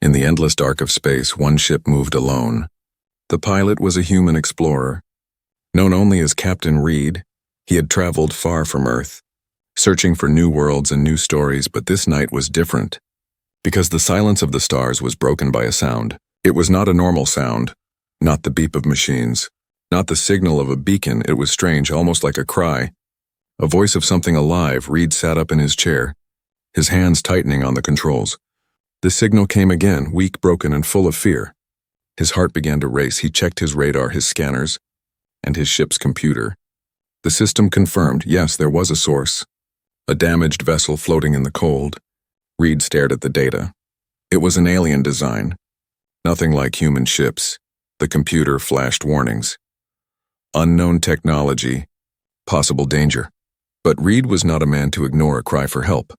In the endless dark of space, one ship moved alone. The pilot was a human explorer. Known only as Captain Reed, he had traveled far from Earth, searching for new worlds and new stories, but this night was different. Because the silence of the stars was broken by a sound. It was not a normal sound, not the beep of machines, not the signal of a beacon. It was strange, almost like a cry. A voice of something alive. Reed sat up in his chair, his hands tightening on the controls. The signal came again, weak, broken, and full of fear. His heart began to race. He checked his radar, his scanners, and his ship's computer. The system confirmed, yes, there was a source. A damaged vessel floating in the cold. Reed stared at the data. It was an alien design. Nothing like human ships. The computer flashed warnings. Unknown technology. Possible danger. But Reed was not a man to ignore a cry for help.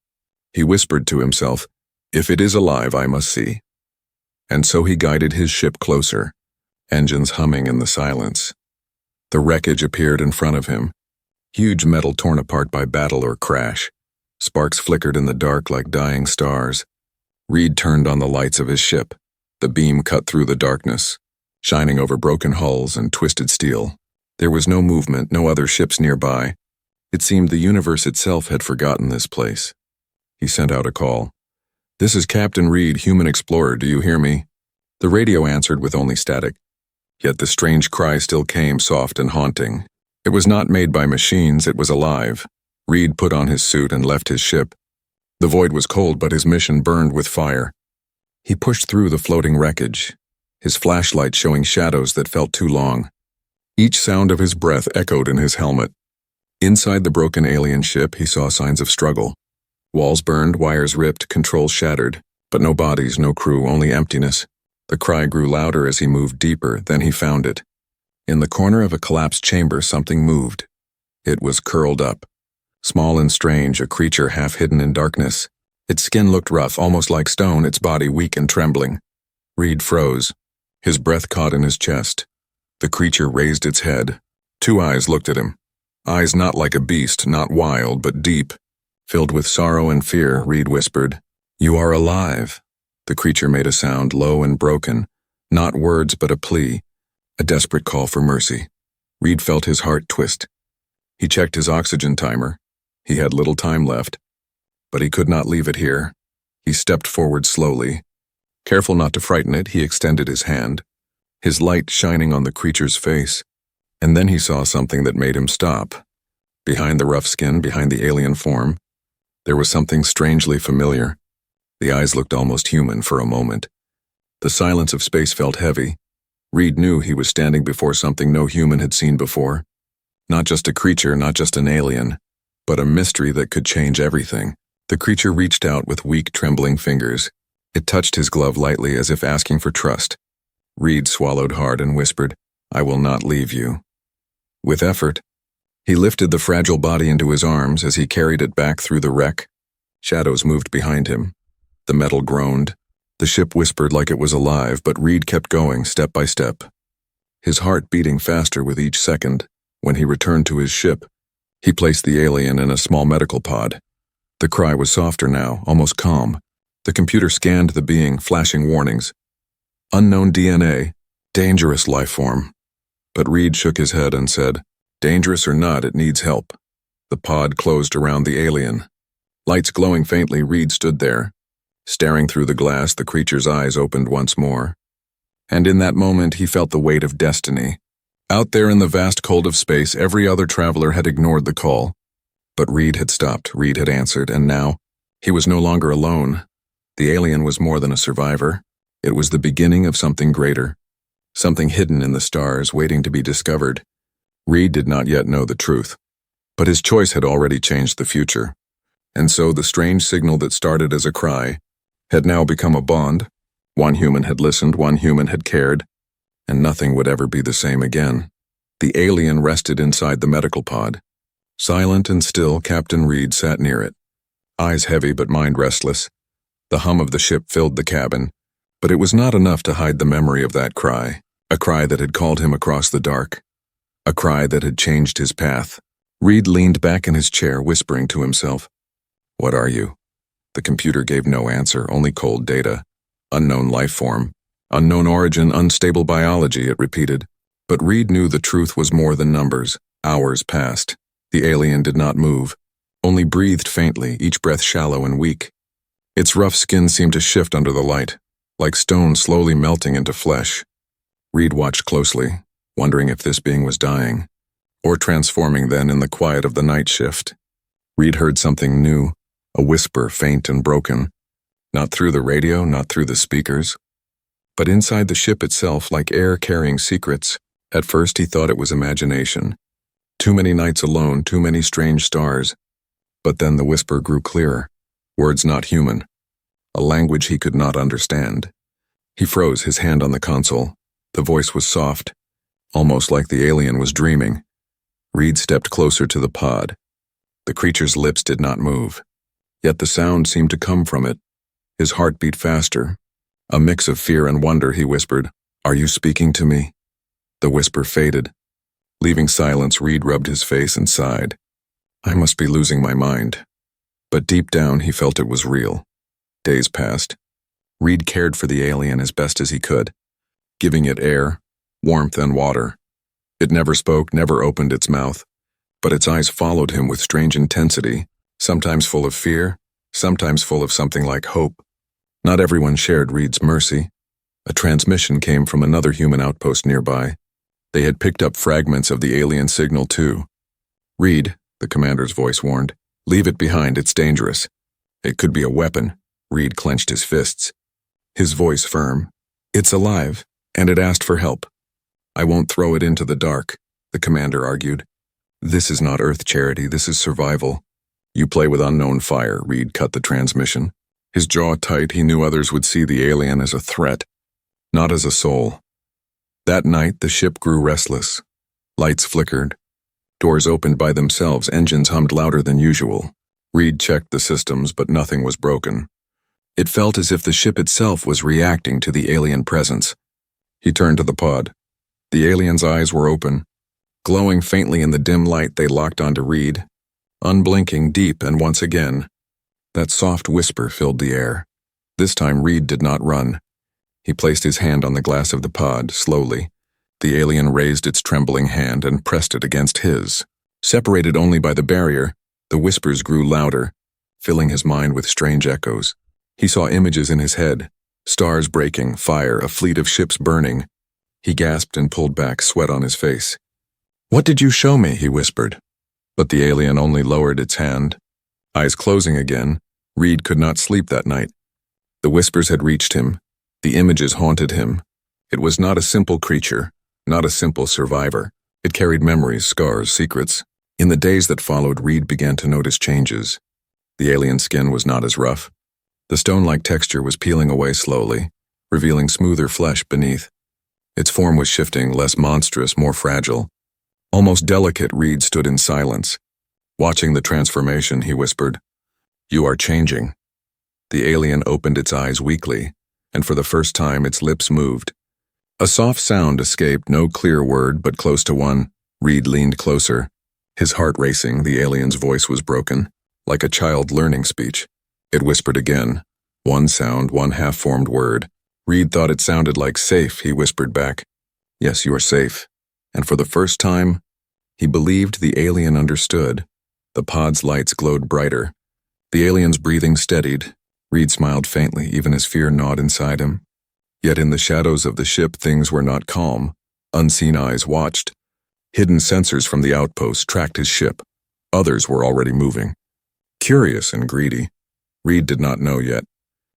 He whispered to himself, "If it is alive, I must see." And so he guided his ship closer, engines humming in the silence. The wreckage appeared in front of him, huge metal torn apart by battle or crash. Sparks flickered in the dark like dying stars. Reed turned on the lights of his ship. The beam cut through the darkness, shining over broken hulls and twisted steel. There was no movement, no other ships nearby. It seemed the universe itself had forgotten this place. He sent out a call. "This is Captain Reed, human explorer, do you hear me?" The radio answered with only static. Yet the strange cry still came, soft and haunting. It was not made by machines, it was alive. Reed put on his suit and left his ship. The void was cold, but his mission burned with fire. He pushed through the floating wreckage, his flashlight showing shadows that felt too long. Each sound of his breath echoed in his helmet. Inside the broken alien ship, he saw signs of struggle. Walls burned, wires ripped, controls shattered, but no bodies, no crew, only emptiness. The cry grew louder as he moved deeper, then he found it. In the corner of a collapsed chamber, something moved. It was curled up. Small and strange, a creature half hidden in darkness. Its skin looked rough, almost like stone, its body weak and trembling. Reed froze. His breath caught in his chest. The creature raised its head. Two eyes looked at him. Eyes not like a beast, not wild, but deep. Filled with sorrow and fear, Reed whispered, "You are alive." The creature made a sound, low and broken. Not words, but a plea. A desperate call for mercy. Reed felt his heart twist. He checked his oxygen timer. He had little time left. But he could not leave it here. He stepped forward slowly. Careful not to frighten it, he extended his hand, his light shining on the creature's face. And then he saw something that made him stop. Behind the rough skin, behind the alien form, there was something strangely familiar. The eyes looked almost human for a moment. The silence of space felt heavy. Reed knew he was standing before something no human had seen before. Not just a creature, not just an alien, but a mystery that could change everything. The creature reached out with weak, trembling fingers. It touched his glove lightly as if asking for trust. Reed swallowed hard and whispered, "I will not leave you." With effort, he lifted the fragile body into his arms as he carried it back through the wreck. Shadows moved behind him. The metal groaned. The ship whispered like it was alive, but Reed kept going, step by step. His heart beating faster with each second. When he returned to his ship, he placed the alien in a small medical pod. The cry was softer now, almost calm. The computer scanned the being, flashing warnings. Unknown DNA, dangerous life form. But Reed shook his head and said, "Dangerous or not, it needs help." The pod closed around the alien. Lights glowing faintly, Reed stood there. Staring through the glass, the creature's eyes opened once more. And in that moment, he felt the weight of destiny. Out there in the vast cold of space, every other traveler had ignored the call. But Reed had stopped, Reed had answered, and now, he was no longer alone. The alien was more than a survivor. It was the beginning of something greater. Something hidden in the stars, waiting to be discovered. Reed did not yet know the truth. But his choice had already changed the future. And so the strange signal that started as a cry had now become a bond. One human had listened, one human had cared, and nothing would ever be the same again. The alien rested inside the medical pod. Silent and still, Captain Reed sat near it. Eyes heavy but mind restless. The hum of the ship filled the cabin, but it was not enough to hide the memory of that cry, a cry that had called him across the dark, a cry that had changed his path. Reed leaned back in his chair, whispering to himself, "What are you?" The computer gave no answer, only cold data. Unknown life form. Unknown origin, unstable biology, it repeated. But Reed knew the truth was more than numbers. Hours passed. The alien did not move, only breathed faintly, each breath shallow and weak. Its rough skin seemed to shift under the light, like stone slowly melting into flesh. Reed watched closely, wondering if this being was dying, or transforming then in the quiet of the night shift. Reed heard something new, a whisper faint and broken, not through the radio, not through the speakers, but inside the ship itself, like air carrying secrets. At first he thought it was imagination. Too many nights alone, too many strange stars. But then the whisper grew clearer, words not human, a language he could not understand. He froze, his hand on the console. The voice was soft, almost like the alien was dreaming. Reed stepped closer to the pod. The creature's lips did not move, yet the sound seemed to come from it. His heart beat faster. A mix of fear and wonder, he whispered, "Are you speaking to me?" The whisper faded. Leaving silence, Reed rubbed his face and sighed. I must be losing my mind. But deep down, he felt it was real. Days passed. Reed cared for the alien as best as he could, giving it air, warmth, and water. It never spoke, never opened its mouth, but its eyes followed him with strange intensity, sometimes full of fear, sometimes full of something like hope. Not everyone shared Reed's mercy. A transmission came from another human outpost nearby. They had picked up fragments of the alien signal too. "Reed," the commander's voice warned, "leave it behind, it's dangerous." It could be a weapon. Reed clenched his fists. His voice firm. "It's alive, and it asked for help." "I won't throw it into the dark," the commander argued. "This is not Earth charity, this is survival." "You play with unknown fire," Reed cut the transmission. His jaw tight, he knew others would see the alien as a threat, not as a soul. That night, the ship grew restless. Lights flickered. Doors opened by themselves, engines hummed louder than usual. Reed checked the systems, but nothing was broken. It felt as if the ship itself was reacting to the alien presence. He turned to the pod. The alien's eyes were open. Glowing faintly in the dim light, they locked onto Reed. Unblinking, deep, and once again, that soft whisper filled the air. This time Reed did not run. He placed his hand on the glass of the pod, slowly. The alien raised its trembling hand and pressed it against his. Separated only by the barrier, the whispers grew louder, filling his mind with strange echoes. He saw images in his head, stars breaking, fire, a fleet of ships burning. He gasped and pulled back, sweat on his face. "What did you show me?" he whispered. But the alien only lowered its hand. Eyes closing again, Reed could not sleep that night. The whispers had reached him. The images haunted him. It was not a simple creature, not a simple survivor. It carried memories, scars, secrets. In the days that followed, Reed began to notice changes. The alien skin was not as rough. The stone-like texture was peeling away slowly, revealing smoother flesh beneath. Its form was shifting, less monstrous, more fragile. Almost delicate, Reed stood in silence. Watching the transformation, he whispered, "You are changing." The alien opened its eyes weakly, and for the first time its lips moved. A soft sound escaped, no clear word, but close to one. Reed leaned closer. His heart racing, the alien's voice was broken, like a child learning speech. It whispered again. One sound, one half-formed word. Reed thought it sounded like safe, he whispered back. "Yes, you are safe." And for the first time, he believed the alien understood. The pod's lights glowed brighter. The alien's breathing steadied. Reed smiled faintly, even as fear gnawed inside him. Yet in the shadows of the ship, things were not calm. Unseen eyes watched. Hidden sensors from the outpost tracked his ship. Others were already moving. Curious and greedy. Reed did not know yet.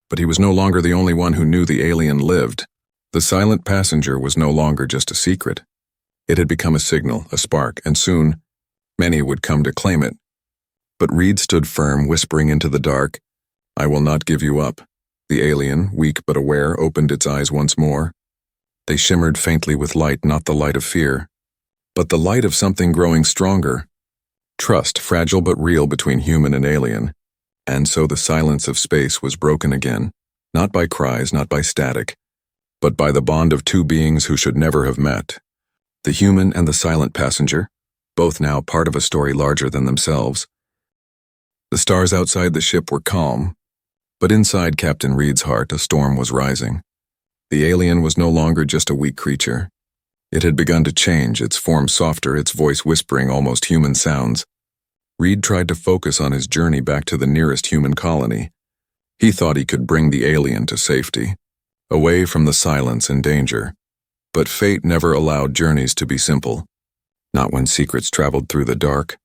But he was no longer the only one who knew the alien lived. The silent passenger was no longer just a secret. It had become a signal, a spark, and soon, many would come to claim it. But Reed stood firm, whispering into the dark, "I will not give you up." The alien, weak but aware, opened its eyes once more. They shimmered faintly with light, not the light of fear, but the light of something growing stronger. Trust, fragile but real between human and alien. And so the silence of space was broken again, not by cries, not by static, but by the bond of two beings who should never have met. The human and the silent passenger, both now part of a story larger than themselves. The stars outside the ship were calm. But inside Captain Reed's heart, a storm was rising. The alien was no longer just a weak creature. It had begun to change, its form softer, its voice whispering almost human sounds. Reed tried to focus on his journey back to the nearest human colony. He thought he could bring the alien to safety, away from the silence and danger. But fate never allowed journeys to be simple. Not when secrets traveled through the dark.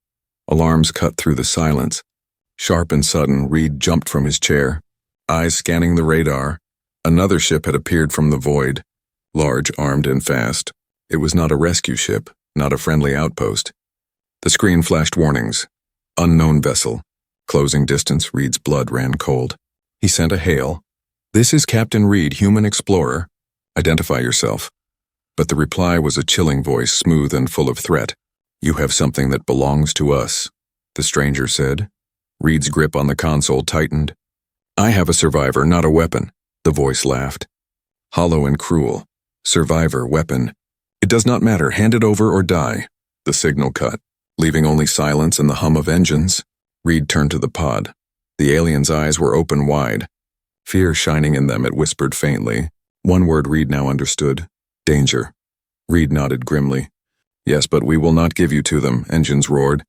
Alarms cut through the silence. Sharp and sudden, Reed jumped from his chair, eyes scanning the radar. Another ship had appeared from the void, large, armed, and fast. It was not a rescue ship, not a friendly outpost. The screen flashed warnings. Unknown vessel. Closing distance, Reed's blood ran cold. He sent a hail. "This is Captain Reed, human explorer. Identify yourself." But the reply was a chilling voice, smooth and full of threat. "You have something that belongs to us," the stranger said. Reed's grip on the console tightened. "I have a survivor, not a weapon," the voice laughed. Hollow and cruel. "Survivor, weapon. It does not matter, hand it over or die." The signal cut, leaving only silence and the hum of engines. Reed turned to the pod. The alien's eyes were open wide. Fear shining in them, it whispered faintly. One word Reed now understood. "Danger." Reed nodded grimly. "Yes, but we will not give you to them," engines roared.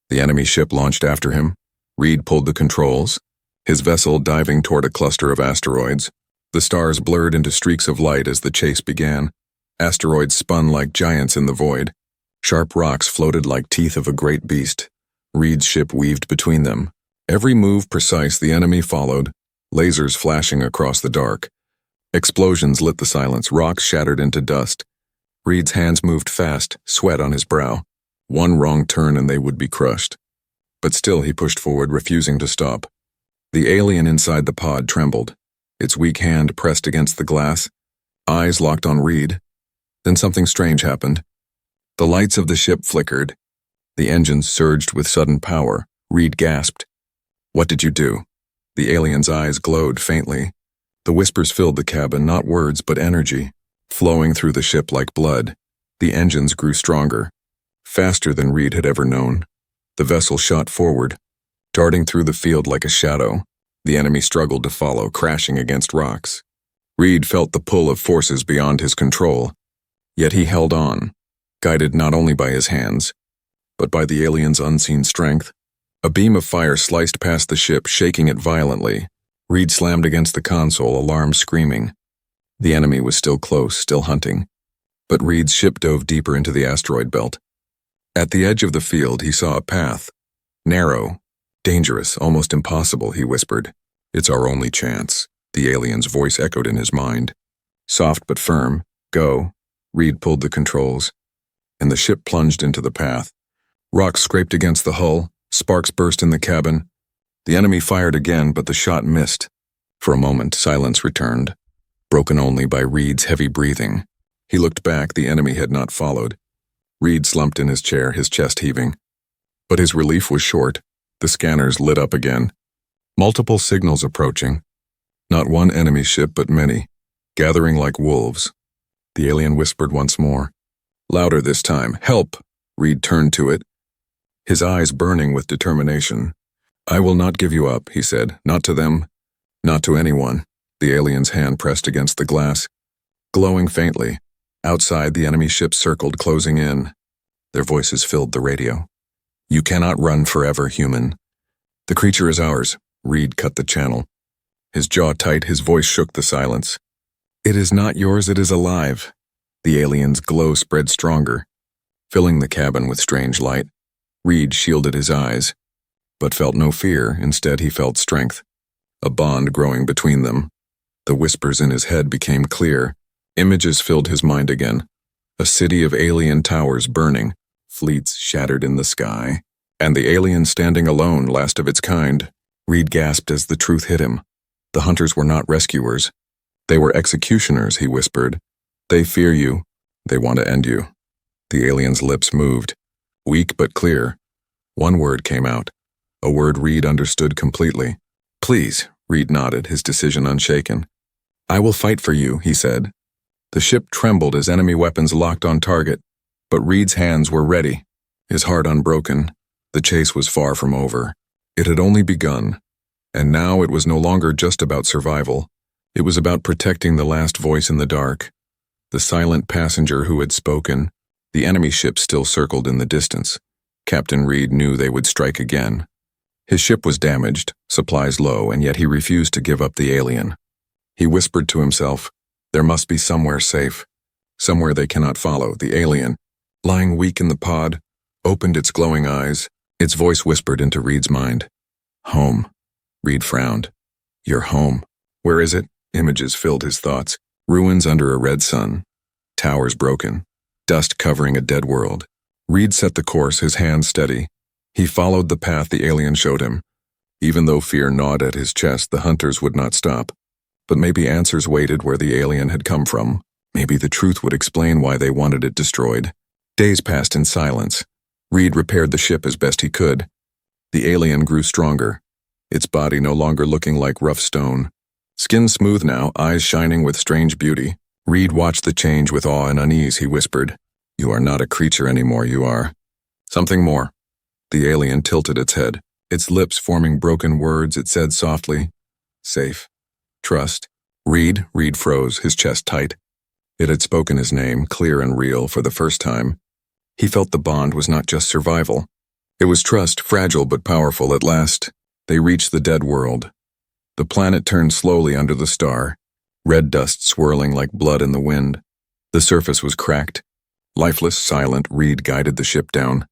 The enemy ship launched after him. Reed pulled the controls, his vessel diving toward a cluster of asteroids. The stars blurred into streaks of light as the chase began. Asteroids spun like giants in the void. Sharp rocks floated like teeth of a great beast. Reed's ship weaved between them. Every move precise, the enemy followed, lasers flashing across the dark. Explosions lit the silence, rocks shattered into dust. Reed's hands moved fast, sweat on his brow. One wrong turn and they would be crushed. But still he pushed forward, refusing to stop. The alien inside the pod trembled, its weak hand pressed against the glass, eyes locked on Reed. Then something strange happened. The lights of the ship flickered. The engines surged with sudden power. Reed gasped. "What did you do?" The alien's eyes glowed faintly. The whispers filled the cabin, not words but energy, flowing through the ship like blood. The engines grew stronger, faster than Reed had ever known. The vessel shot forward, darting through the field like a shadow. The enemy struggled to follow, crashing against rocks. Reed felt the pull of forces beyond his control. Yet he held on, guided not only by his hands, but by the alien's unseen strength. A beam of fire sliced past the ship, shaking it violently. Reed slammed against the console, alarm screaming. The enemy was still close, still hunting. But Reed's ship dove deeper into the asteroid belt. At the edge of the field, he saw a path. Narrow, dangerous, almost impossible, he whispered. "It's our only chance," the alien's voice echoed in his mind. Soft but firm. "Go." Reed pulled the controls, and the ship plunged into the path. Rocks scraped against the hull, sparks burst in the cabin. The enemy fired again, but the shot missed. For a moment, silence returned, broken only by Reed's heavy breathing. He looked back, the enemy had not followed. Reed slumped in his chair, his chest heaving. But his relief was short. The scanners lit up again. Multiple signals approaching. Not one enemy ship, but many, gathering like wolves. The alien whispered once more. Louder this time. "Help!" Reed turned to it, his eyes burning with determination. "I will not give you up," he said. "Not to them, not to anyone." The alien's hand pressed against the glass, glowing faintly. Outside, the enemy ship circled, closing in. Their voices filled the radio. "You cannot run forever, human. The creature is ours." Reed cut the channel. His jaw tight, his voice shook the silence. "It is not yours, it is alive." The alien's glow spread stronger, filling the cabin with strange light. Reed shielded his eyes, but felt no fear. Instead, he felt strength, a bond growing between them. The whispers in his head became clear. Images filled his mind again. A city of alien towers burning, fleets shattered in the sky, and the alien standing alone, last of its kind. Reed gasped as the truth hit him. The hunters were not rescuers. They were executioners, he whispered. "They fear you. They want to end you." The alien's lips moved, weak but clear. One word came out, a word Reed understood completely. "Please," Reed nodded, his decision unshaken. "I will fight for you," he said. The ship trembled as enemy weapons locked on target, but Reed's hands were ready, his heart unbroken. The chase was far from over. It had only begun. And now it was no longer just about survival. It was about protecting the last voice in the dark. The silent passenger who had spoken. The enemy ship still circled in the distance. Captain Reed knew they would strike again. His ship was damaged, supplies low, and yet he refused to give up the alien. He whispered to himself, there must be somewhere safe. Somewhere they cannot follow. The alien, lying weak in the pod, opened its glowing eyes. Its voice whispered into Reed's mind. Home. Reed frowned. Your home. Where is it? Images filled his thoughts. Ruins under a red sun. Towers broken. Dust covering a dead world. Reed set the course, his hands steady. He followed the path the alien showed him. Even though fear gnawed at his chest, the hunters would not stop. But maybe answers waited where the alien had come from. Maybe the truth would explain why they wanted it destroyed. Days passed in silence. Reed repaired the ship as best he could. The alien grew stronger, its body no longer looking like rough stone. Skin smooth now, eyes shining with strange beauty. Reed watched the change with awe and unease. He whispered, You are not a creature anymore, you are something more. The alien tilted its head, its lips forming broken words. It said softly, Safe. Trust. Reed froze, his chest tight. It had spoken his name, clear and real, for the first time. He felt the bond was not just survival. It was trust, fragile but powerful. At last, they reached the dead world. The planet turned slowly under the star, red dust swirling like blood in the wind. The surface was cracked. Lifeless, silent, Reed guided the ship down,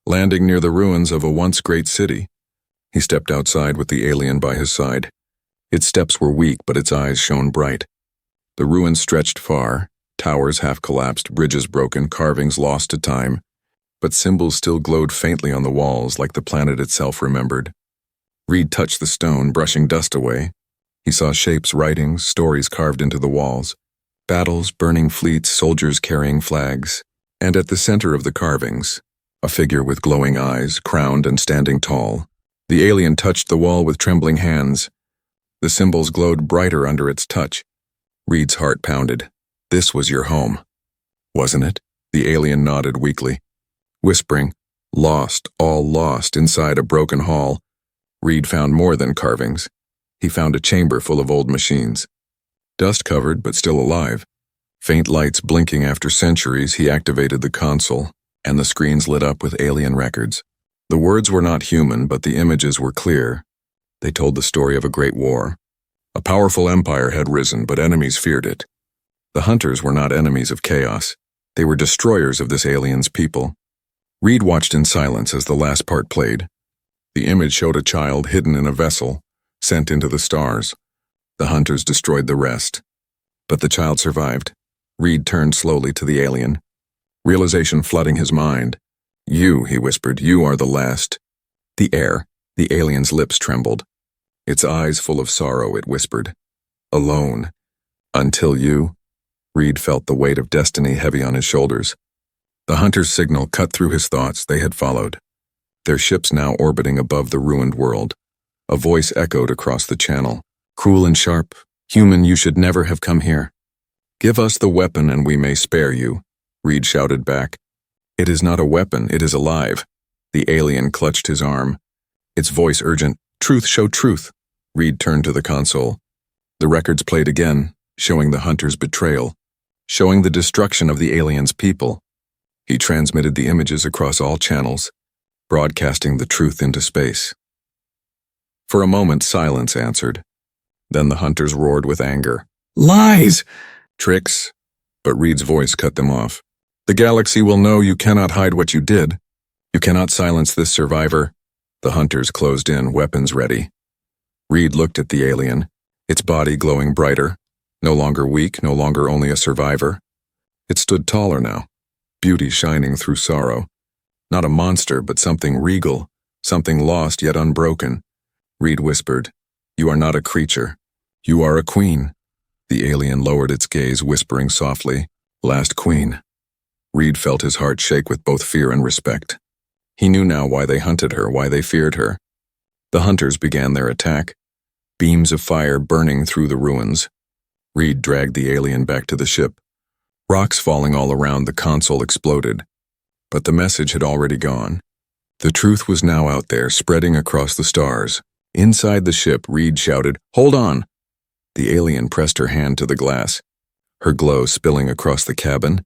landing near the ruins of a once great city. He stepped outside with the alien by his side. Its steps were weak, but its eyes shone bright. The ruins stretched far, towers half collapsed, bridges broken, carvings lost to time, but symbols still glowed faintly on the walls like the planet itself remembered. Reed touched the stone, brushing dust away. He saw shapes, writings, stories carved into the walls. Battles, burning fleets, soldiers carrying flags. And at the center of the carvings, a figure with glowing eyes, crowned and standing tall. The alien touched the wall with trembling hands. The symbols glowed brighter under its touch. Reed's heart pounded. This was your home, wasn't it? The alien nodded weakly, whispering, Lost, all lost, inside a broken hall. Reed found more than carvings. He found a chamber full of old machines. Dust-covered, but still alive. Faint lights blinking after centuries. He activated the console, and the screens lit up with alien records. The words were not human, but the images were clear. They told the story of a great war. A powerful empire had risen, but enemies feared it. The hunters were not enemies of chaos. They were destroyers of this alien's people. Reed watched in silence as the last part played. The image showed a child hidden in a vessel, sent into the stars. The hunters destroyed the rest. But the child survived. Reed turned slowly to the alien, realization flooding his mind. You, he whispered, you are the last. The alien's lips trembled. Its eyes full of sorrow, it whispered. Alone. Until you. Reed felt the weight of destiny heavy on his shoulders. The hunter's signal cut through his thoughts. They had followed. Their ships now orbiting above the ruined world. A voice echoed across the channel. Cruel and sharp. Human, you should never have come here. Give us the weapon and we may spare you, Reed shouted back. It is not a weapon, it is alive. The alien clutched his arm. Its voice urgent. Truth, show truth. Reed turned to the console. The records played again, showing the hunter's betrayal, showing the destruction of the alien's people. He transmitted the images across all channels, broadcasting the truth into space. For a moment, silence answered. Then the hunters roared with anger. Lies! Tricks! But Reed's voice cut them off. The galaxy will know you cannot hide what you did. You cannot silence this survivor. The hunters closed in, weapons ready. Reed looked at the alien, its body glowing brighter, no longer weak, no longer only a survivor. It stood taller now, beauty shining through sorrow. Not a monster, but something regal, something lost yet unbroken. Reed whispered, You are not a creature. You are a queen. The alien lowered its gaze, whispering softly, Last queen. Reed felt his heart shake with both fear and respect. He knew now why they hunted her, why they feared her. The hunters began their attack, beams of fire burning through the ruins. Reed dragged the alien back to the ship. Rocks falling all around, the console exploded. But the message had already gone. The truth was now out there, spreading across the stars, Inside the ship, Reed shouted, "Hold on!" The alien pressed her hand to the glass, her glow spilling across the cabin.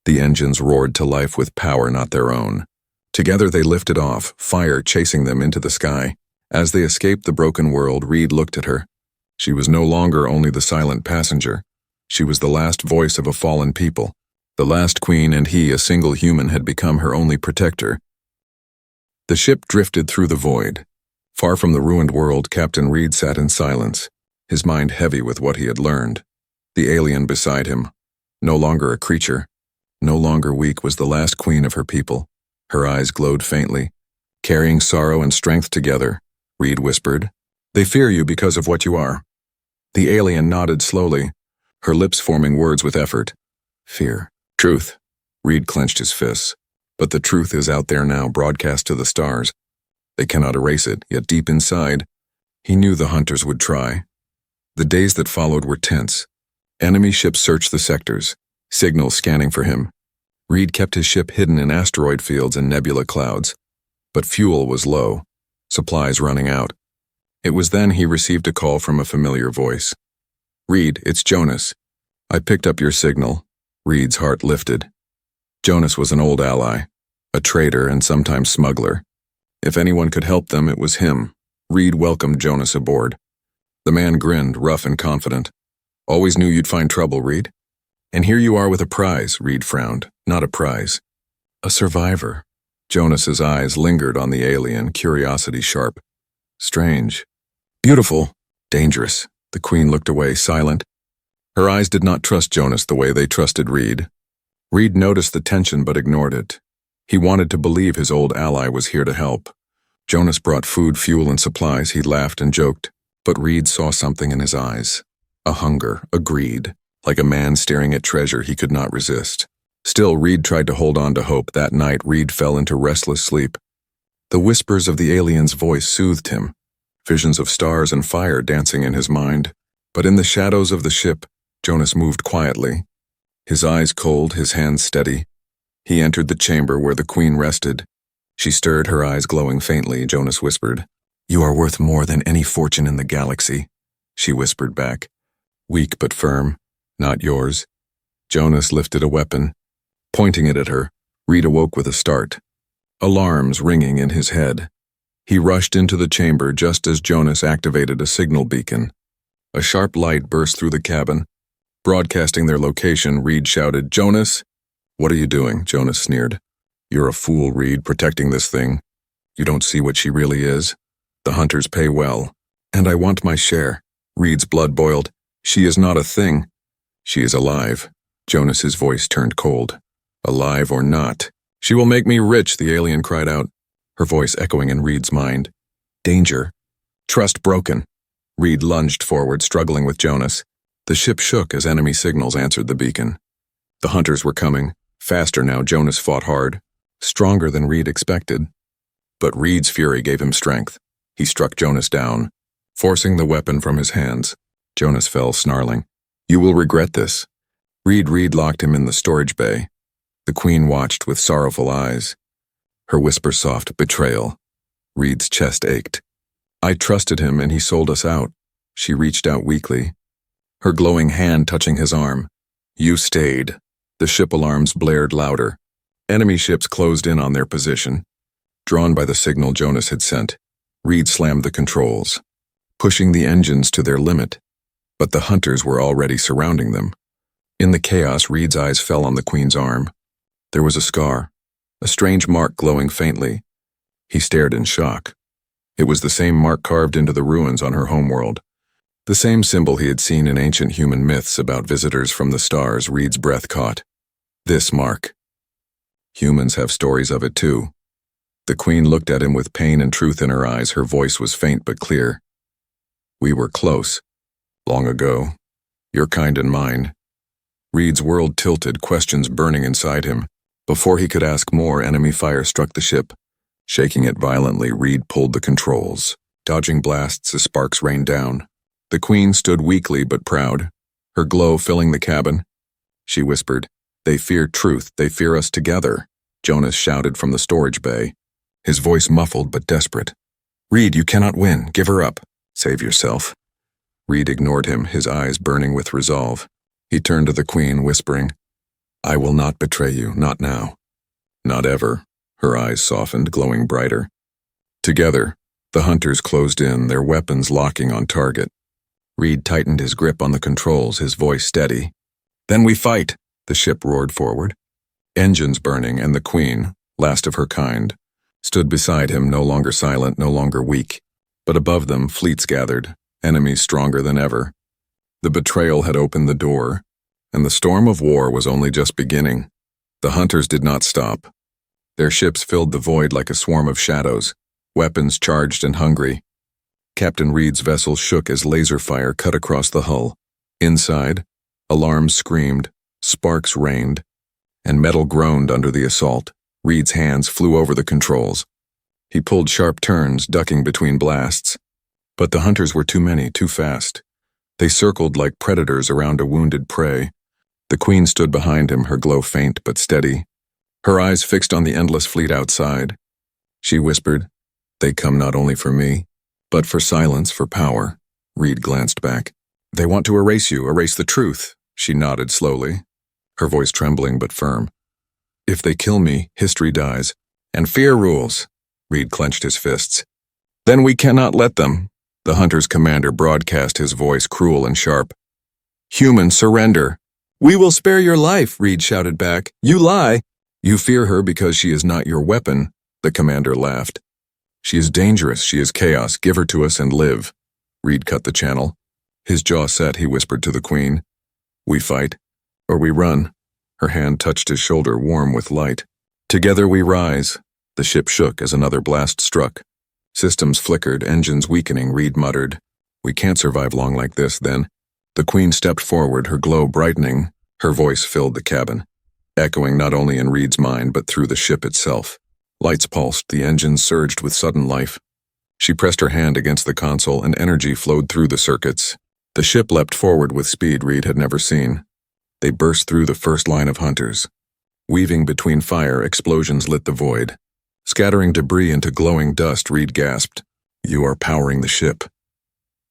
The engines roared to life with power not their own. Together they lifted off, fire chasing them into the sky. As they escaped the broken world, Reed looked at her. She was no longer only the silent passenger. She was the last voice of a fallen people. The last queen, and he, a single human, had become her only protector. The ship drifted through the void. Far from the ruined world, Captain Reed sat in silence, his mind heavy with what he had learned. The alien beside him, no longer a creature, no longer weak, was the last queen of her people. Her eyes glowed faintly, carrying sorrow and strength together. Reed whispered, "They fear you because of what you are." The alien nodded slowly, her lips forming words with effort. "Fear. Truth." Reed clenched his fists. "But the truth is out there now, broadcast to the stars. They cannot erase it, yet deep inside, he knew the hunters would try." The days that followed were tense. Enemy ships searched the sectors, signals scanning for him. Reed kept his ship hidden in asteroid fields and nebula clouds. But fuel was low, supplies running out. It was then he received a call from a familiar voice. "Reed, it's Jonas. I picked up your signal." Reed's heart lifted. Jonas was an old ally, a traitor and sometimes smuggler. If anyone could help them, it was him. Reed welcomed Jonas aboard. The man grinned, rough and confident. "Always knew you'd find trouble, Reed." "And here you are with a prize," Reed frowned. "Not a prize. A survivor." Jonas's eyes lingered on the alien, curiosity sharp. "Strange. Beautiful. Dangerous." The queen looked away, silent. Her eyes did not trust Jonas the way they trusted Reed. Reed noticed the tension but ignored it. He wanted to believe his old ally was here to help. Jonas brought food, fuel, and supplies. He laughed and joked. But Reed saw something in his eyes. A hunger, a greed, like a man staring at treasure he could not resist. Still, Reed tried to hold on to hope. That night, Reed fell into restless sleep. The whispers of the alien's voice soothed him, visions of stars and fire dancing in his mind. But in the shadows of the ship, Jonas moved quietly, his eyes cold, his hands steady. He entered the chamber where the queen rested. She stirred, her eyes glowing faintly. Jonas whispered, "You are worth more than any fortune in the galaxy." She whispered back, weak but firm, "Not yours." Jonas lifted a weapon, pointing it at her. Reed awoke with a start, alarms ringing in his head. He rushed into the chamber just as Jonas activated a signal beacon. A sharp light burst through the cabin. Broadcasting their location, Reed shouted, "Jonas!" "What are you doing?" Jonas sneered. "You're a fool, Reed, protecting this thing. You don't see what she really is. The hunters pay well, and I want my share." Reed's blood boiled. "She is not a thing. She is alive." Jonas's voice turned cold. "Alive or not, she will make me rich," the alien cried out, her voice echoing in Reed's mind. "Danger. Trust broken." Reed lunged forward, struggling with Jonas. The ship shook as enemy signals answered the beacon. The hunters were coming. Faster now, Jonas fought hard, stronger than Reed expected. But Reed's fury gave him strength. He struck Jonas down, forcing the weapon from his hands. Jonas fell, snarling. "You will regret this." Reed locked him in the storage bay. The queen watched with sorrowful eyes. Her whisper soft, "Betrayal." Reed's chest ached. "I trusted him and he sold us out." She reached out weakly, her glowing hand touching his arm. "You stayed." The ship alarms blared louder. Enemy ships closed in on their position. Drawn by the signal Jonas had sent, Reed slammed the controls, pushing the engines to their limit. But the hunters were already surrounding them. In the chaos, Reed's eyes fell on the queen's arm. There was a scar, a strange mark glowing faintly. He stared in shock. It was the same mark carved into the ruins on her homeworld. The same symbol he had seen in ancient human myths about visitors from the stars. Reed's breath caught. This mark. Humans have stories of it too. The queen looked at him with pain and truth in her eyes. Her voice was faint but clear. "We were close. Long ago. Your kind and mine." Reed's world tilted, questions burning inside him. Before he could ask more, enemy fire struck the ship. Shaking it violently, Reed pulled the controls, dodging blasts as sparks rained down. The queen stood weakly but proud, her glow filling the cabin. She whispered, "They fear truth, they fear us together." Jonas shouted from the storage bay, his voice muffled but desperate. Reed, you cannot win. Give her up. Save yourself. Reed ignored him, his eyes burning with resolve. He turned to the Queen, whispering, I will not betray you, not now. Not ever. Her eyes softened, glowing brighter. Together, the hunters closed in, their weapons locking on target. Reed tightened his grip on the controls, his voice steady. Then we fight, the ship roared forward. Engines burning, and the Queen, last of her kind, stood beside him, no longer silent, no longer weak. But above them, fleets gathered, enemies stronger than ever. The betrayal had opened the door, and the storm of war was only just beginning. The hunters did not stop. Their ships filled the void like a swarm of shadows, weapons charged and hungry. Captain Reed's vessel shook as laser fire cut across the hull. Inside, alarms screamed, sparks rained, and metal groaned under the assault. Reed's hands flew over the controls. He pulled sharp turns, ducking between blasts. But the hunters were too many, too fast. They circled like predators around a wounded prey. The Queen stood behind him, her glow faint but steady, her eyes fixed on the endless fleet outside. She whispered, They come not only for me, but for silence, for power. Reed glanced back. They want to erase you, erase the truth. She nodded slowly, her voice trembling but firm. If they kill me, history dies, and fear rules. Reed clenched his fists. Then we cannot let them. The hunter's commander broadcast, his voice cruel and sharp. Human, surrender. We will spare your life, Reed shouted back. You lie. You fear her because she is not your weapon, the commander laughed. She is dangerous, she is chaos. Give her to us and live. Reed cut the channel. His jaw set, he whispered to the Queen. We fight, or we run. Her hand touched his shoulder, warm with light. Together we rise. The ship shook as another blast struck. Systems flickered, engines weakening. Reed muttered, We can't survive long like this, then. The Queen stepped forward, her glow brightening. Her voice filled the cabin, echoing not only in Reed's mind but through the ship itself. Lights pulsed, the engines surged with sudden life. She pressed her hand against the console and energy flowed through the circuits. The ship leapt forward with speed Reed had never seen. They burst through the first line of hunters. Weaving between fire, explosions lit the void. Scattering debris into glowing dust, Reed gasped, You are powering the ship.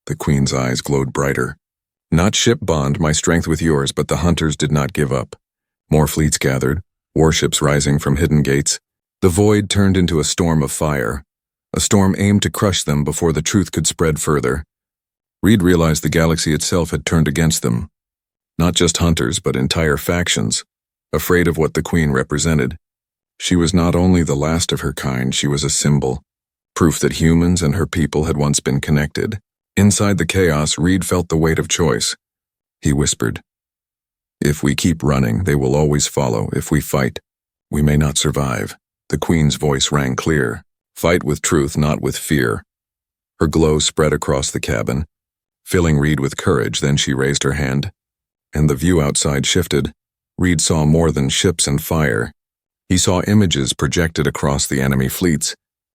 The Queen's eyes glowed brighter. Not ship bond, my strength with yours, but the hunters did not give up. More fleets gathered, warships rising from hidden gates. The void turned into a storm of fire. A storm aimed to crush them before the truth could spread further. Reed realized the galaxy itself had turned against them. Not just hunters, but entire factions, afraid of what the Queen represented. She was not only the last of her kind, she was a symbol, proof that humans and her people had once been connected. Inside the chaos, Reed felt the weight of choice. He whispered, If we keep running, they will always follow. If we fight, we may not survive. The Queen's voice rang clear. Fight with truth, not with fear. Her glow spread across the cabin, filling Reed with courage. Then she raised her hand, and the view outside shifted. Reed saw more than ships and fire. He saw images projected across the enemy fleets,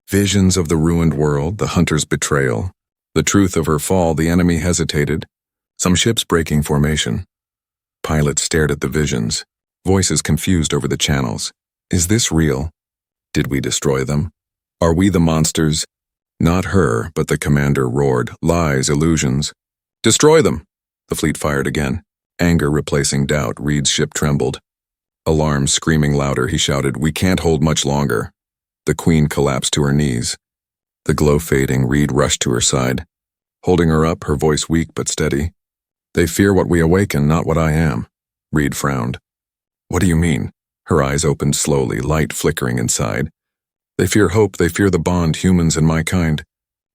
visions of the ruined world, the hunter's betrayal. The truth of her fall. The enemy hesitated, some ships breaking formation. Pilots stared at the visions, voices confused over the channels. Is this real? Did we destroy them? Are we the monsters? Not her, but the commander roared. Lies, illusions. Destroy them! The fleet fired again, anger replacing doubt. Reed's ship trembled. Alarms screaming louder, he shouted, We can't hold much longer. The Queen collapsed to her knees. The glow fading, Reed rushed to her side, holding her up, her voice weak but steady. They fear what we awaken, not what I am. Reed frowned. What do you mean? Her eyes opened slowly, light flickering inside. They fear hope, they fear the bond, humans and my kind.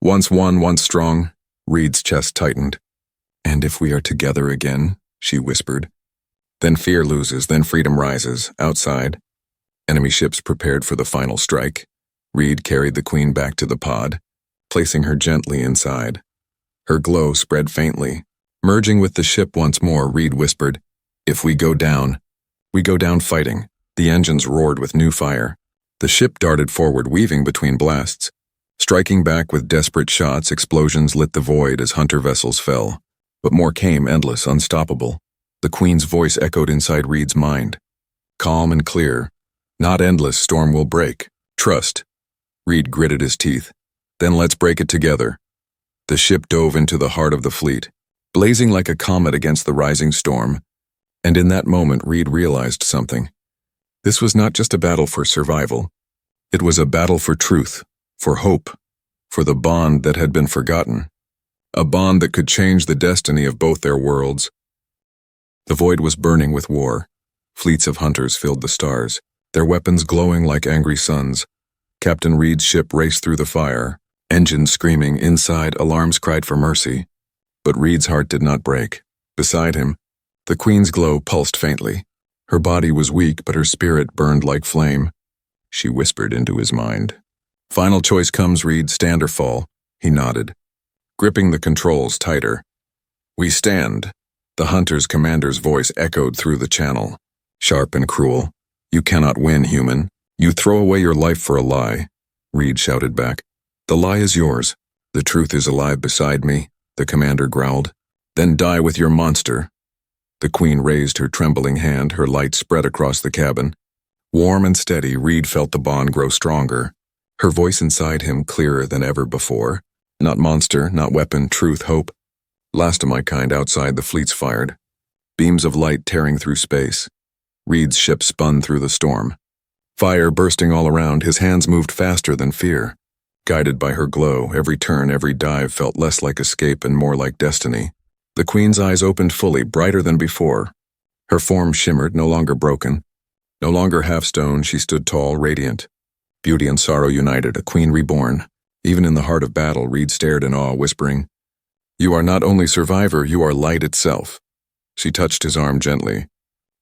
Once one, once strong. Reed's chest tightened. And if we are together again, she whispered. Then fear loses, then freedom rises. Outside, enemy ships prepared for the final strike. Reed carried the Queen back to the pod, placing her gently inside. Her glow spread faintly. Merging with the ship once more, Reed whispered, If we go down fighting. The engines roared with new fire. The ship darted forward, weaving between blasts. Striking back with desperate shots, explosions lit the void as hunter vessels fell. But more came, endless, unstoppable. The Queen's voice echoed inside Reed's mind. Calm and clear. Not endless, storm will break. Trust. Reed gritted his teeth. Then let's break it together. The ship dove into the heart of the fleet, blazing like a comet against the rising storm. And in that moment, Reed realized something. This was not just a battle for survival. It was a battle for truth, for hope, for the bond that had been forgotten. A bond that could change the destiny of both their worlds. The void was burning with war. Fleets of hunters filled the stars, their weapons glowing like angry suns. Captain Reed's ship raced through the fire, engines screaming, inside alarms cried for mercy. But Reed's heart did not break. Beside him, the Queen's glow pulsed faintly. Her body was weak, but her spirit burned like flame. She whispered into his mind. Final choice comes, Reed, stand or fall. He nodded, gripping the controls tighter. We stand. The hunter's commander's voice echoed through the channel, sharp and cruel. You cannot win, human. You throw away your life for a lie. Reed shouted back. The lie is yours. The truth is alive beside me, the commander growled. Then die with your monster. The Queen raised her trembling hand, her light spread across the cabin. Warm and steady, Reed felt the bond grow stronger, her voice inside him clearer than ever before. Not monster, not weapon, truth, hope. Last of my kind outside the fleets fired. Beams of light tearing through space. Reed's ship spun through the storm. Fire bursting all around, his hands moved faster than fear. Guided by her glow, every turn, every dive felt less like escape and more like destiny. The Queen's eyes opened fully, brighter than before. Her form shimmered, no longer broken. No longer half-stone, she stood tall, radiant. Beauty and sorrow united, a queen reborn. Even in the heart of battle, Reed stared in awe, whispering, You are not only survivor, you are light itself. She touched his arm gently,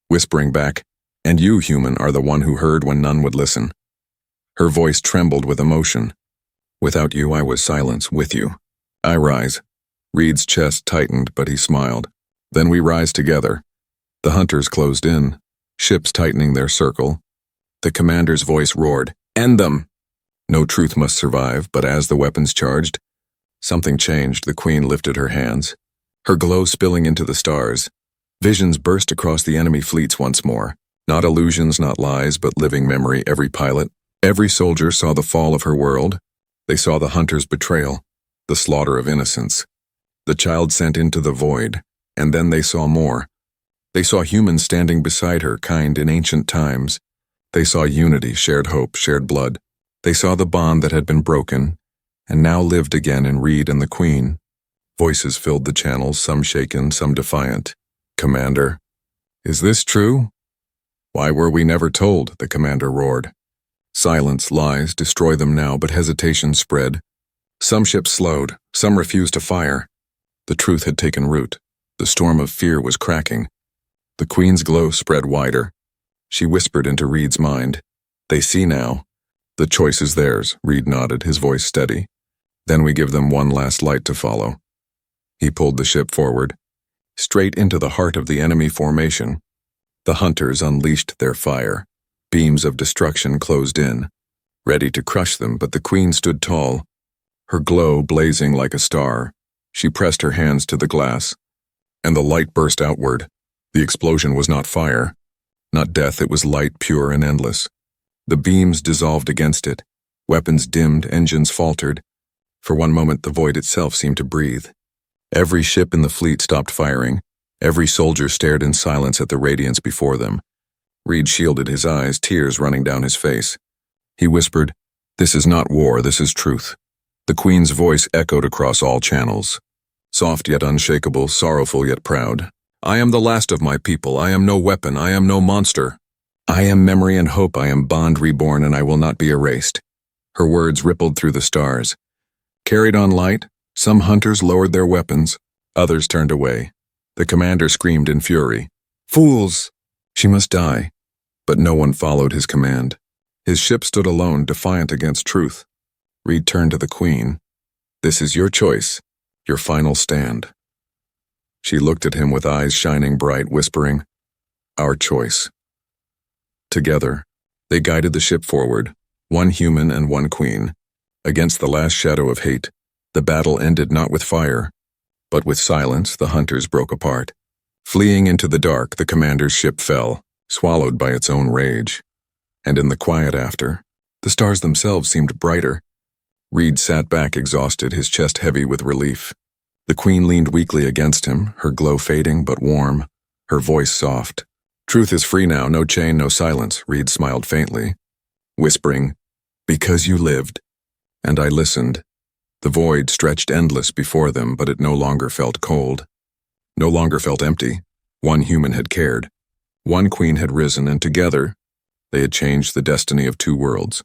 whispering back, And you, human, are the one who heard when none would listen. Her voice trembled with emotion. Without you, I was silence, with you. I rise. Reed's chest tightened, but he smiled. Then we rise together. The hunters closed in, ships tightening their circle. The commander's voice roared, End them! No truth must survive, but as the weapons charged, something changed. The Queen lifted her hands, her glow spilling into the stars. Visions burst across the enemy fleets once more. Not illusions, not lies, but living memory. Every pilot, every soldier saw the fall of her world. They saw the hunter's betrayal, the slaughter of innocence. The child sent into the void, and then they saw more. They saw humans standing beside her, kind in ancient times. They saw unity, shared hope, shared blood. They saw the bond that had been broken, and now lived again in Reed and the Queen. Voices filled the channels, some shaken, some defiant. Commander, is this true? Why were we never told? The commander roared. Silence, lies, destroy them now, but hesitation spread. Some ships slowed, some refused to fire. The truth had taken root. The storm of fear was cracking. The Queen's glow spread wider. She whispered into Reed's mind. They see now. The choice is theirs, Reed nodded, his voice steady. Then we give them one last light to follow. He pulled the ship forward, straight into the heart of the enemy formation. The hunters unleashed their fire. Beams of destruction closed in, ready to crush them, but the Queen stood tall, her glow blazing like a star. She pressed her hands to the glass, and the light burst outward. The explosion was not fire, not death, it was light, pure and endless. The beams dissolved against it, weapons dimmed, engines faltered. For one moment the void itself seemed to breathe. Every ship in the fleet stopped firing. Every soldier stared in silence at the radiance before them. Reed shielded his eyes, tears running down his face. He whispered, This is not war, this is truth. The Queen's voice echoed across all channels. Soft yet unshakable, sorrowful yet proud. I am the last of my people, I am no weapon, I am no monster. I am memory and hope, I am bond reborn, and I will not be erased. Her words rippled through the stars. Carried on light, some hunters lowered their weapons, others turned away. The commander screamed in fury. Fools! She must die. But no one followed his command. His ship stood alone, defiant against truth. Reed turned to the Queen. This is your choice, your final stand. She looked at him with eyes shining bright, whispering, Our choice. Together, they guided the ship forward, one human and one queen. Against the last shadow of hate, the battle ended not with fire, but with silence. The hunters broke apart. Fleeing into the dark, the commander's ship fell, swallowed by its own rage. And in the quiet after, the stars themselves seemed brighter. Reed sat back exhausted, his chest heavy with relief. The Queen leaned weakly against him, her glow fading but warm, her voice soft. "Truth is free now, no chain, no silence," Reed smiled faintly, whispering, "Because you lived." And I listened. The void stretched endless before them, but it no longer felt cold. No longer felt empty. One human had cared. One queen had risen, and together, they had changed the destiny of two worlds.